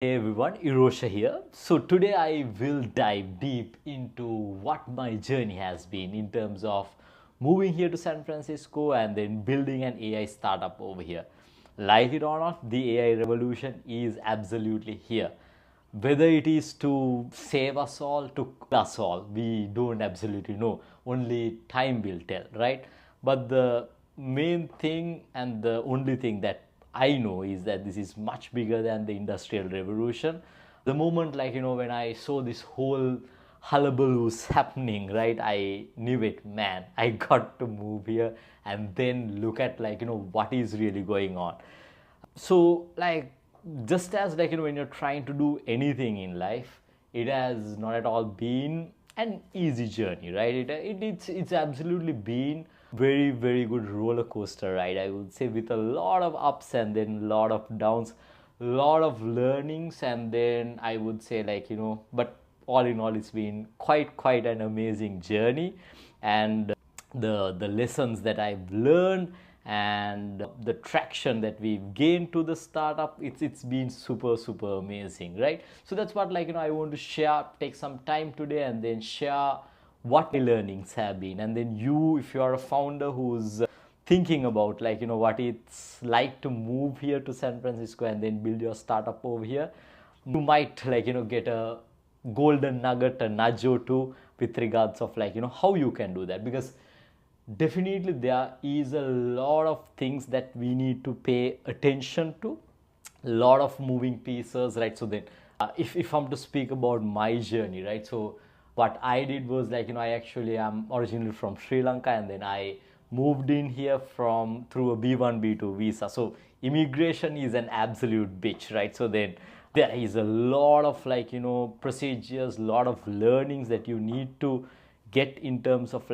Hey everyone, Irosha here. So today I will dive deep into what my journey has been in terms of moving here to San Francisco and then building an AI startup over here. Like it or not, the AI revolution is absolutely here. Whether it is to save us all, to kill us all, we don't absolutely know. Only time will tell, right? But the main thing and the only thing that I know is that this is much bigger than the industrial revolution. The moment, when I saw this whole hullabaloo's happening, right, I knew it, man, I got to move here and then look at, what is really going on. So, just as, when you're trying to do anything in life, it has not at all been an easy journey, right? It's absolutely been very good roller coaster ride, I would say, with a lot of ups and then a lot of downs, a lot of learnings, and then I would say, but all in all, it's been quite an amazing journey. And the lessons that I've learned and the traction that we've gained to the startup, it's been super amazing, right? So that's what, I want to share, take some time today and then share what my learnings have been. And then you, if you are a founder who's thinking about, what it's like to move here to San Francisco and then build your startup over here, you might, get a golden nugget, a nudge or two with regards of, how you can do that. Because definitely there is a lot of things that we need to pay attention to, a lot of moving pieces, right? So then if I'm to speak about my journey, right, so what I did was, I actually am originally from Sri Lanka, and then I moved in here from through a B1 B2 visa. So immigration is an absolute bitch, right? So then there is a lot of, procedures, a lot of learnings that you need to get in terms of,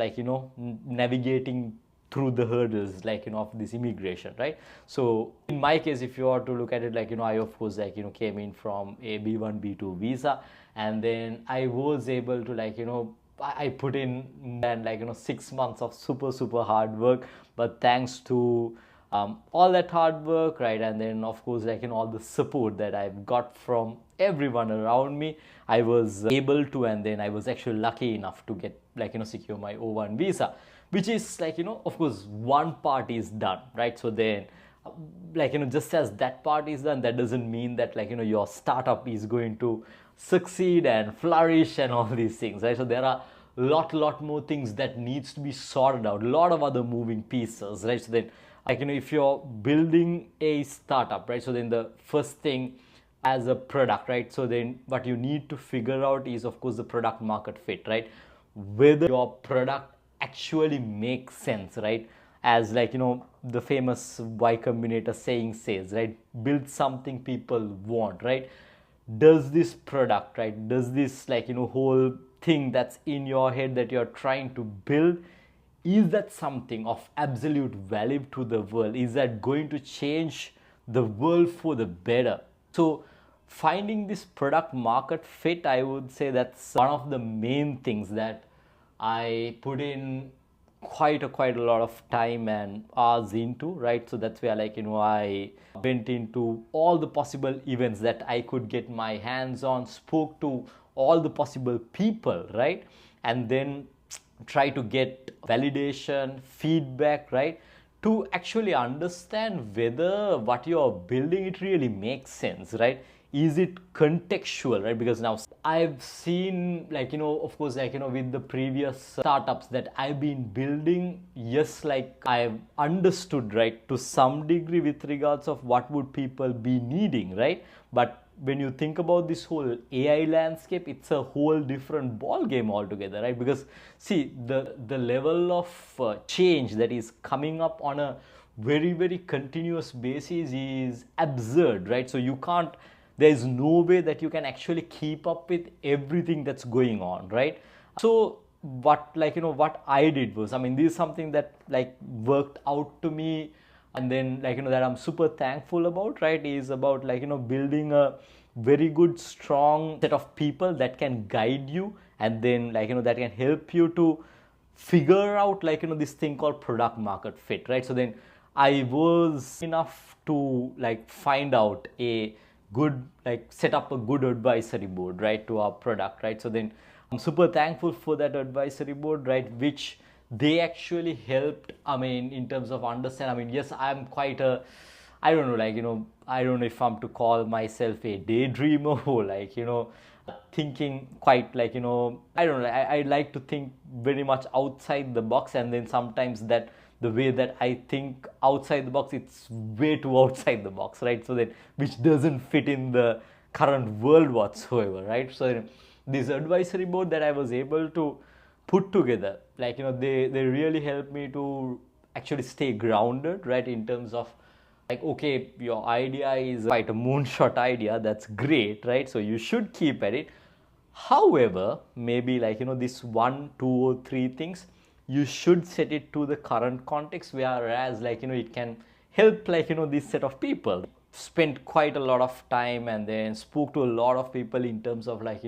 navigating through the hurdles, of this immigration, right? So in my case, if you are to look at it, I of course, came in from a B1 B2 visa, and then I was able to, I put in, and 6 months of super hard work, but thanks to all that hard work, right, and then of course, all the support that I've got from everyone around me, I was able to, and then I was actually lucky enough to get, secure my O1 visa, which is, of course, one part is done, right? So then, just as that part is done, that doesn't mean that, your startup is going to succeed and flourish and all these things, right? So there are lot more things that needs to be sorted out, a lot of other moving pieces, right? So then, if you're building a startup, right, so then the first thing as a product, right, so then what you need to figure out is, of course, the product market fit, right? Whether your product actually makes sense, right? As, the famous Y Combinator saying says, right, build something people want, right? Does this product, right, does this, whole thing that's in your head that you're trying to build, is that something of absolute value to the world? Is that going to change the world for the better? So finding this product market fit, I would say that's one of the main things that I put in quite a lot of time and hours into, right? So that's where, I went into all the possible events that I could get my hands on, spoke to all the possible people, right? And then try to get validation, feedback, right, to actually understand whether what you're building, it really makes sense, right? Is it contextual, right? Because now I've seen, of course, with the previous startups that I've been building, yes, I've understood, right, to some degree with regards of what would people be needing, right? But when you think about this whole AI landscape, it's a whole different ball game altogether, right? Because see, the level of change that is coming up on a very continuous basis is absurd, right? So you can't, there is no way that you can actually keep up with everything that's going on, right? So what, what I did was, I mean, this is something that worked out to me, and then, that I'm super thankful about, right, is about, building a very good strong set of people that can guide you, and then, that can help you to figure out, this thing called product market fit, right? So then I was enough to find out a good, like set up a good advisory board, right, to our product, right? So then I'm super thankful for that advisory board, right, which they actually helped, I mean, in terms of understand. I mean, yes, I'm quite a, I don't know, like, I don't know if I'm to call myself a daydreamer or like, thinking quite like, I don't know, I like to think very much outside the box, and then sometimes that the way that I think outside the box, it's way too outside the box, right? So that which doesn't fit in the current world whatsoever, right? So this advisory board that I was able to put together, like, they really helped me to actually stay grounded, right, in terms of like, okay, your idea is quite a moonshot idea, that's great, right? So you should keep at it. However, maybe like, this one, two, or three things, you should set it to the current context, whereas like, it can help like, this set of people. Spent quite a lot of time and then spoke to a lot of people in terms of like,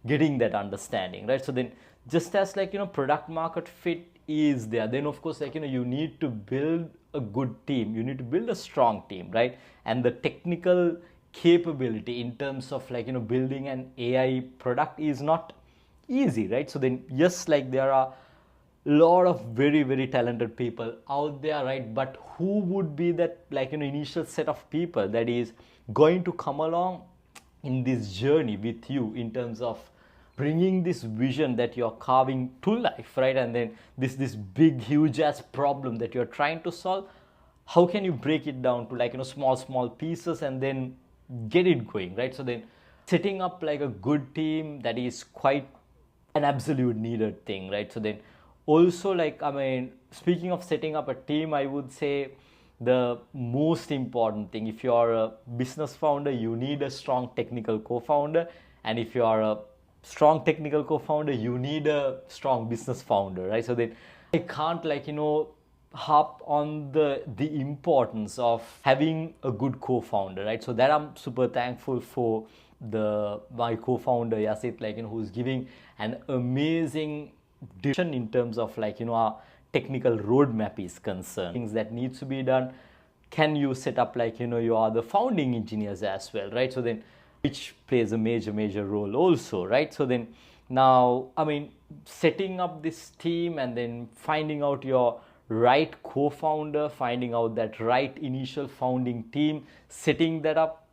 getting that understanding, right? So then just as like, product market fit is there, then of course like, you need to build a good team, you need to build a strong team, right? And the technical capability in terms of like, building an AI product is not easy, right? So then yes, like there are a lot of very very talented people out there, right? But who would be that like, initial set of people that is going to come along in this journey with you in terms of bringing this vision that you're carving to life, right? And then this big huge ass problem that you're trying to solve, how can you break it down to like, small pieces and then get it going, right? So then setting up like a good team, that is quite an absolute needed thing, right? So then also like, I mean, speaking of setting up a team, I would say the most important thing, if you're a business founder, you need a strong technical co-founder, and if you are a strong technical co-founder, you need a strong business founder, right? So then I can't like, harp on the importance of having a good co-founder, right? So that I'm super thankful for my co-founder Yasit, like, who's giving an amazing direction in terms of like, our technical roadmap is concerned, things that needs to be done. Can you set up like, you are the founding engineers as well, right? So then which plays a major role also, right? So then now, I mean, setting up this team and then finding out your right co-founder, finding out that right initial founding team, setting that up,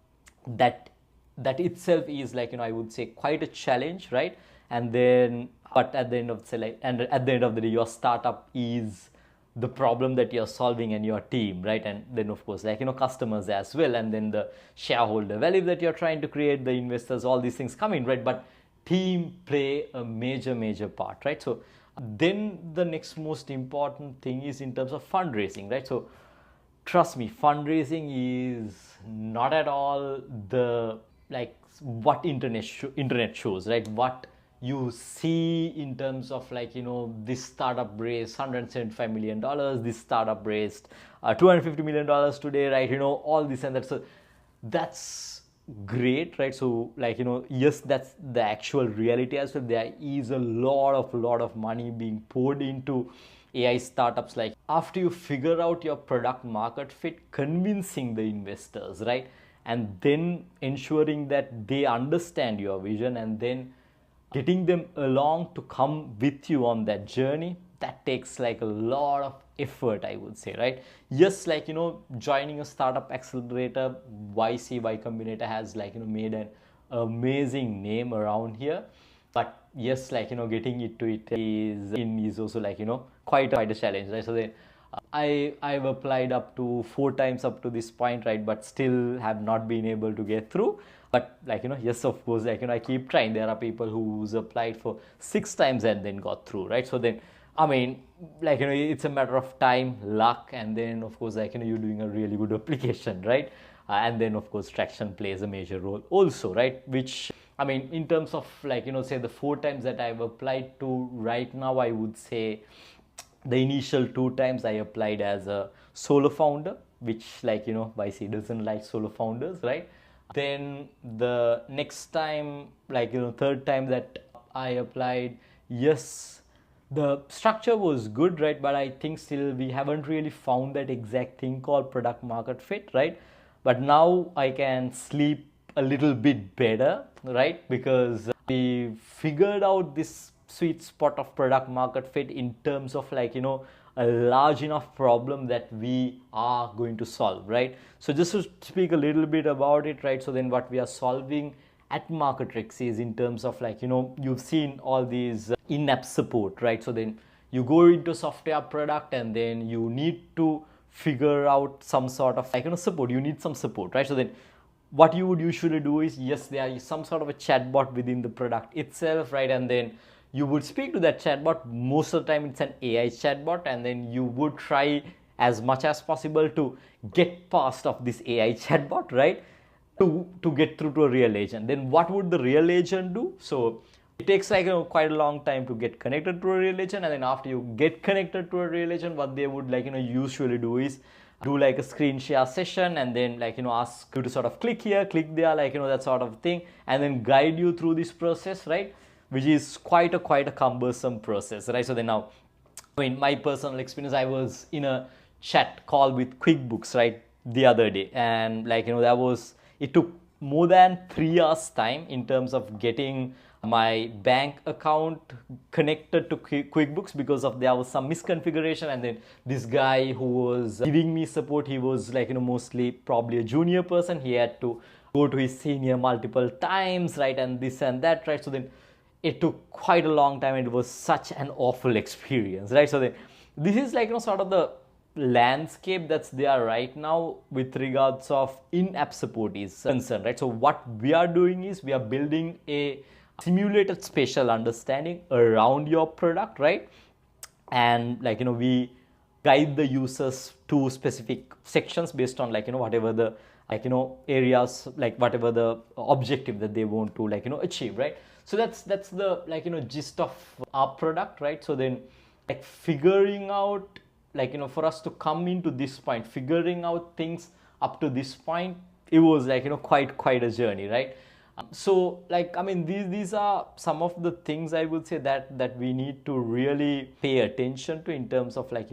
that itself is like, I would say quite a challenge, right? And then but at the end of the like, and at the end of the day, your startup is the problem that you're solving and your team, right? And then of course like, customers as well, and then the shareholder value that you're trying to create, the investors, all these things come in, right? But team play a major part, right? So then the next most important thing is in terms of fundraising, right? So trust me, fundraising is not at all the like what internet shows, right? What you see in terms of like, this startup raised $175 million, this startup raised $250 million today, right? All this and that. So that's great, right? So like, yes, that's the actual reality as well. There is a lot of money being poured into AI startups. Like after you figure out your product market fit, convincing the investors, right? And then ensuring that they understand your vision, and then getting them along to come with you on that journey, that takes like a lot of effort, I would say, right? Yes, like, joining a startup accelerator, Y Combinator has like, made an amazing name around here. But yes, like, getting it to it is also like, quite a challenge, right? So then I've applied up to 4 times up to this point, right? But still have not been able to get through. But like, yes, of course, like, I keep trying. There are people who's applied for 6 times and then got through, right? So then, I mean, like, it's a matter of time, luck, and then of course, like, you're doing a really good application, right? And then of course, traction plays a major role also, right? Which, I mean, in terms of like, say the 4 times that I've applied to right now, I would say the initial 2 times I applied as a solo founder, which like, YC doesn't like solo founders, right? Then the next time, like, third time that I applied, yes, the structure was good, right? But I think still we haven't really found that exact thing called product market fit, right? But now I can sleep a little bit better, right? Because we figured out this sweet spot of product market fit in terms of like, a large enough problem that we are going to solve, right? So just to speak a little bit about it, right? So then what we are solving at Marketrix is in terms of like, you've seen all these in-app support, right? So then you go into software product and then you need to figure out some sort of like, support. You need some support, right? So then what you would usually do is, yes, there is some sort of a chatbot within the product itself, right? And then you would speak to that chatbot. Most of the time it's an AI chatbot, and then you would try as much as possible to get past of this AI chatbot, right? To get through to a real agent. Then what would the real agent do? So it takes like quite a long time to get connected to a real agent, and then after you get connected to a real agent, what they would like usually do is do like a screen share session, and then like ask you to sort of click here, click there, like that sort of thing, and then guide you through this process, right? Which is quite a cumbersome process, right? So then now, in my personal experience, I was in a chat call with QuickBooks, right, the other day, and like it took more than 3 hours time in terms of getting my bank account connected to QuickBooks, because of there was some misconfiguration. And then this guy who was giving me support, he was like mostly probably a junior person. He had to go to his senior multiple times, right, and this and that, right? So then it took quite a long time, and it was such an awful experience, right? So then this is like sort of the landscape that's there right now with regards of in-app support is concerned, right? So what we are doing is we are building a simulated spatial understanding around your product, right? And like we guide the users to specific sections based on like whatever the areas, like whatever the objective that they want to like achieve, right? So that's the like gist of our product, right? So then like figuring out like for us to come into this point, figuring out things up to this point, it was like quite a journey, right? So like these are some of the things I would say that we need to really pay attention to in terms of like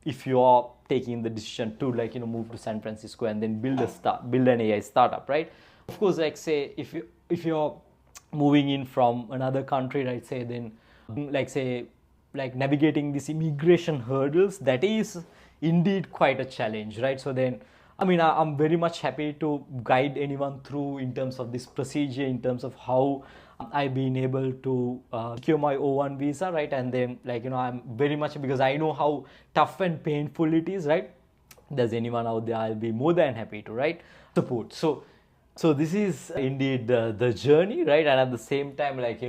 if you are taking the decision to like move to San Francisco and then build an AI startup, right? Of course, like say if you're moving in from another country, right, say then like say like navigating these immigration hurdles, that is indeed quite a challenge, right? So then I'm very much happy to guide anyone through in terms of this procedure, in terms of how I've been able to secure my O1 visa, right? And then like I'm very much, because I know how tough and painful it is, right? There's anyone out there, I'll be more than happy to, right, support. So this is indeed the journey, right? And at the same time, like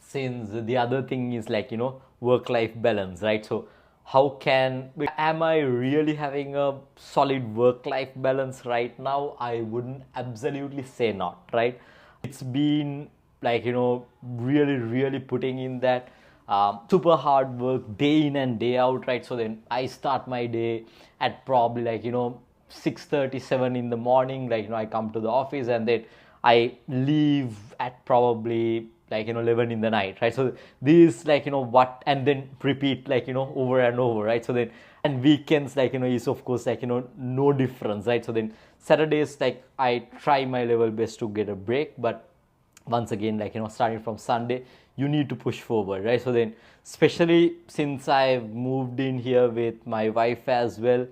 since the other thing is like work-life balance, right? So how am I really having a solid work-life balance right now? I wouldn't absolutely say not, right? It's been like really putting in that super hard work day in and day out, right? So then I start my day at probably like 6:37 in the morning, like I come to the office, and then I leave at probably like 11 in the night, right? So these like what, and then repeat like over and over, right? So then, and weekends like is of course like no difference, right? So then Saturdays, like I try my level best to get a break, but once again, like starting from Sunday, you need to push forward, right? So then, especially since I've moved in here with my wife as well,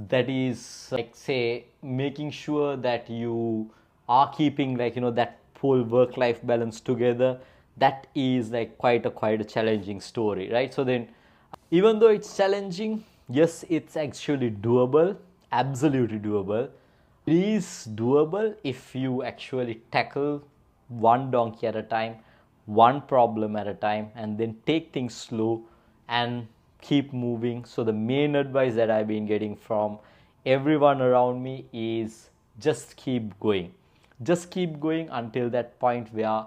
that is like say making sure that you are keeping like that whole work-life balance together, that is like quite a challenging story, right? So then even though it's challenging, yes, it's actually doable, absolutely doable. It is doable if you actually tackle one donkey at a time, one problem at a time, and then take things slow and keep moving. So the main advice that I've been getting from everyone around me is just keep going. Just keep going until that point where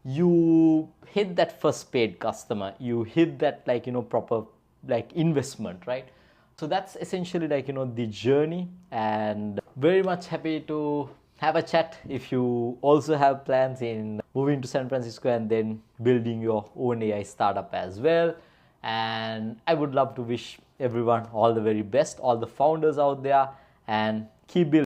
you hit that first paid customer, you hit that like proper like investment, right? So that's essentially like the journey, and very much happy to have a chat if you also have plans in moving to San Francisco and then building your own AI startup as well. And I would love to wish everyone all the very best, all the founders out there, and keep building.